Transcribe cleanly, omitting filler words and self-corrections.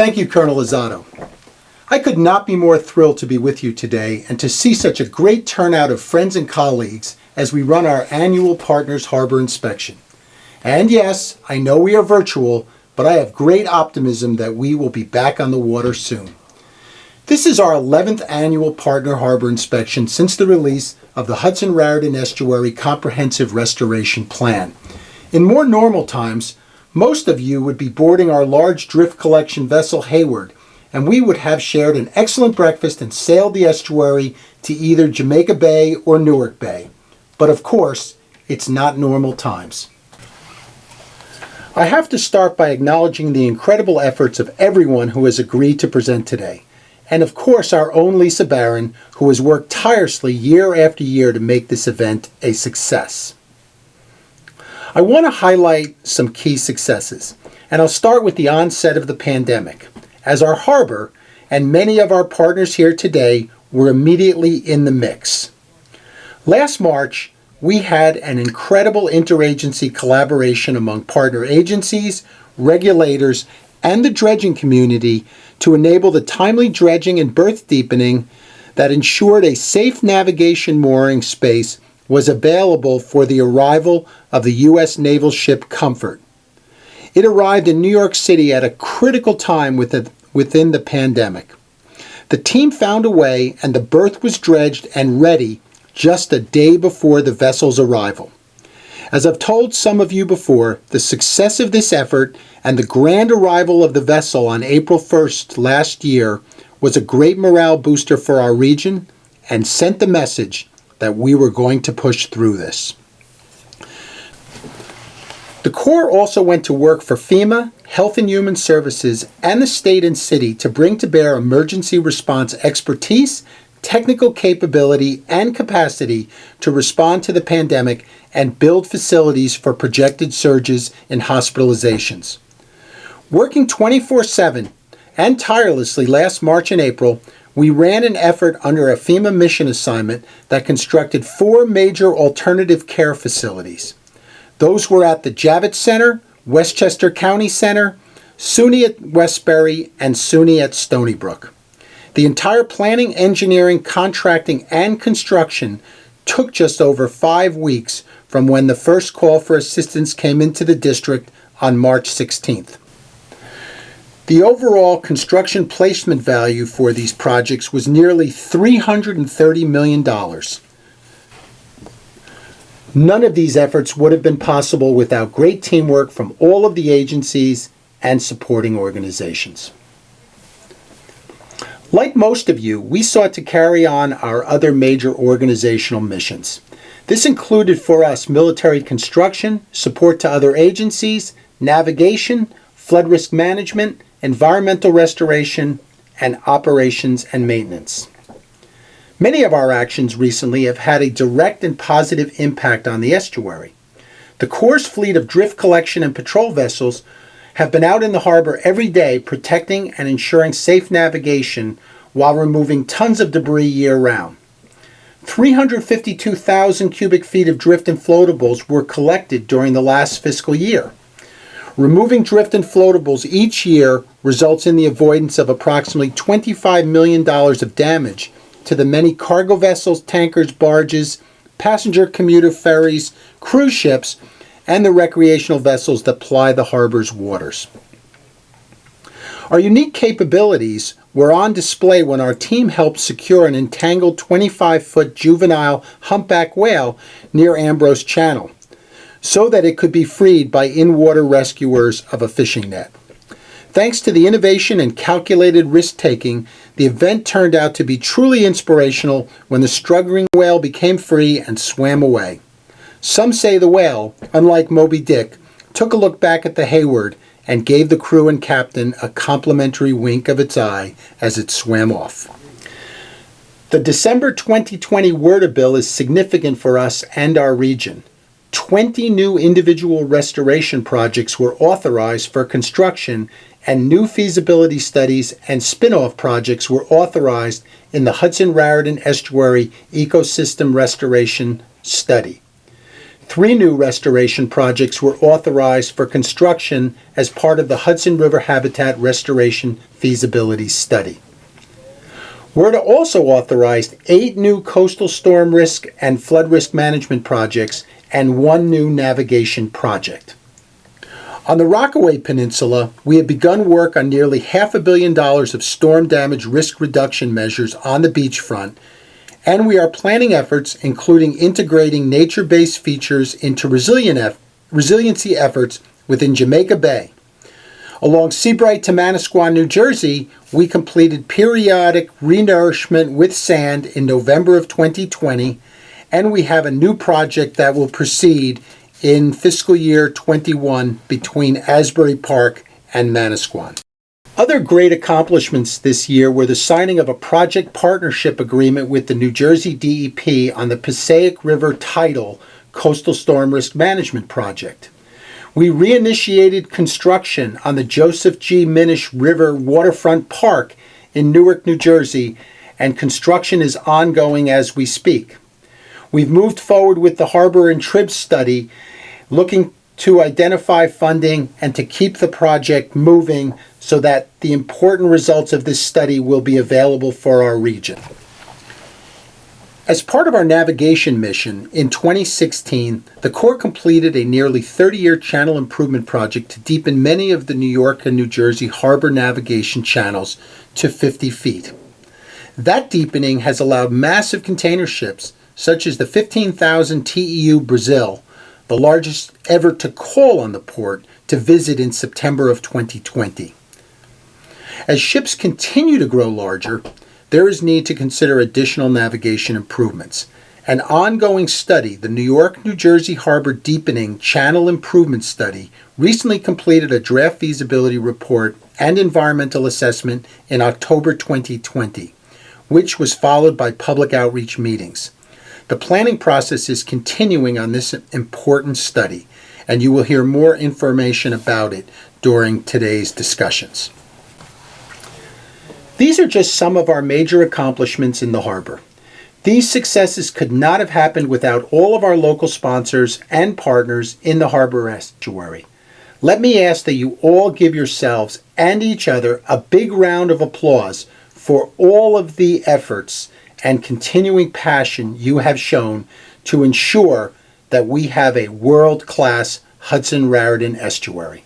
Thank you, Colonel Lozado. I could not be more thrilled to be with you today and to see such a great turnout of friends and colleagues as we run our annual Partners Harbor Inspection. And yes, I know we are virtual, but I have great optimism that we will be back on the water soon. This is our 11th annual Partner Harbor Inspection since the release of the Hudson-Raritan Estuary Comprehensive Restoration Plan. In more normal times, most of you would be boarding our large drift collection vessel Hayward, and we would have shared an excellent breakfast and sailed the estuary to either Jamaica Bay or Newark Bay. But of course, it's not normal times. I have to start by acknowledging the incredible efforts of everyone who has agreed to present today. And of course our own Lisa Barron, who has worked tirelessly year after year to make this event a success. I want to highlight some key successes, and I'll start with the onset of the pandemic, as our harbor and many of our partners here today were immediately in the mix. Last March, we had an incredible interagency collaboration among partner agencies, regulators, and the dredging community to enable the timely dredging and berth deepening that ensured a safe navigation mooring space was available for the arrival of the U.S. naval ship Comfort. It arrived in New York City at a critical time within the pandemic. The team found a way, and the berth was dredged and ready just a day before the vessel's arrival. As I've told some of you before, the success of this effort and the grand arrival of the vessel on April 1st last year was a great morale booster for our region and sent the message that we were going to push through this. The Corps also went to work for FEMA, Health and Human Services, and the state and city to bring to bear emergency response expertise, technical capability, and capacity to respond to the pandemic and build facilities for projected surges in hospitalizations. Working 24/7 and tirelessly last March and April, we ran an effort under a FEMA mission assignment that constructed 4 major alternative care facilities. Those were at the Javits Center, Westchester County Center, SUNY at Westbury, and SUNY at Stony Brook. The entire planning, engineering, contracting, and construction took just over 5 weeks from when the first call for assistance came into the district on March 16th. The overall construction placement value for these projects was nearly $330 million. None of these efforts would have been possible without great teamwork from all of the agencies and supporting organizations. Like most of you, we sought to carry on our other major organizational missions. This included for us military construction, support to other agencies, navigation, flood risk management, environmental restoration, and operations and maintenance. Many of our actions recently have had a direct and positive impact on the estuary. The Corps' fleet of drift collection and patrol vessels have been out in the harbor every day protecting and ensuring safe navigation while removing tons of debris year-round. 352,000 cubic feet of drift and floatables were collected during the last fiscal year. Removing drift and floatables each year results in the avoidance of approximately $25 million of damage to the many cargo vessels, tankers, barges, passenger commuter ferries, cruise ships, and the recreational vessels that ply the harbor's waters. Our unique capabilities were on display when our team helped secure an entangled 25-foot juvenile humpback whale near Ambrose Channel, so that it could be freed by in-water rescuers of a fishing net. Thanks to the innovation and calculated risk-taking, the event turned out to be truly inspirational when the struggling whale became free and swam away. Some say the whale, unlike Moby Dick, took a look back at the Hayward and gave the crew and captain a complimentary wink of its eye as it swam off. The December 2020 WRDA bill is significant for us and our region. 20 new individual restoration projects were authorized for construction, and new feasibility studies and spin-off projects were authorized in the Hudson-Raritan Estuary Ecosystem Restoration Study. 3 new restoration projects were authorized for construction as part of the Hudson River Habitat Restoration Feasibility Study. WRDA also authorized 8 new coastal storm risk and flood risk management projects and 1 new navigation project. On the Rockaway Peninsula, we have begun work on nearly $500 million of storm damage risk reduction measures on the beachfront, and we are planning efforts including integrating nature-based features into resiliency efforts within Jamaica Bay. Along Seabright to Manasquan, New Jersey, we completed periodic renourishment with sand in November of 2020, and we have a new project that will proceed in fiscal year 21 between Asbury Park and Manasquan. Other great accomplishments this year were the signing of a project partnership agreement with the New Jersey DEP on the Passaic River Tidal Coastal Storm Risk Management Project. We reinitiated construction on the Joseph G. Minish River Waterfront Park in Newark, New Jersey, and construction is ongoing as we speak. We've moved forward with the Harbor and Trib study, looking to identify funding and to keep the project moving so that the important results of this study will be available for our region. As part of our navigation mission, in 2016, the Corps completed a nearly 30-year channel improvement project to deepen many of the New York and New Jersey harbor navigation channels to 50 feet. That deepening has allowed massive container ships, such as the 15,000 TEU Brazil, the largest ever to call on the port, to visit in September of 2020. As ships continue to grow larger, there is need to consider additional navigation improvements. An ongoing study, the New York-New Jersey Harbor Deepening Channel Improvement Study, recently completed a draft feasibility report and environmental assessment in October 2020, which was followed by public outreach meetings. The planning process is continuing on this important study, and you will hear more information about it during today's discussions. These are just some of our major accomplishments in the harbor. These successes could not have happened without all of our local sponsors and partners in the harbor estuary. Let me ask that you all give yourselves and each other a big round of applause for all of the efforts and continuing passion you have shown to ensure that we have a world-class Hudson-Raritan estuary.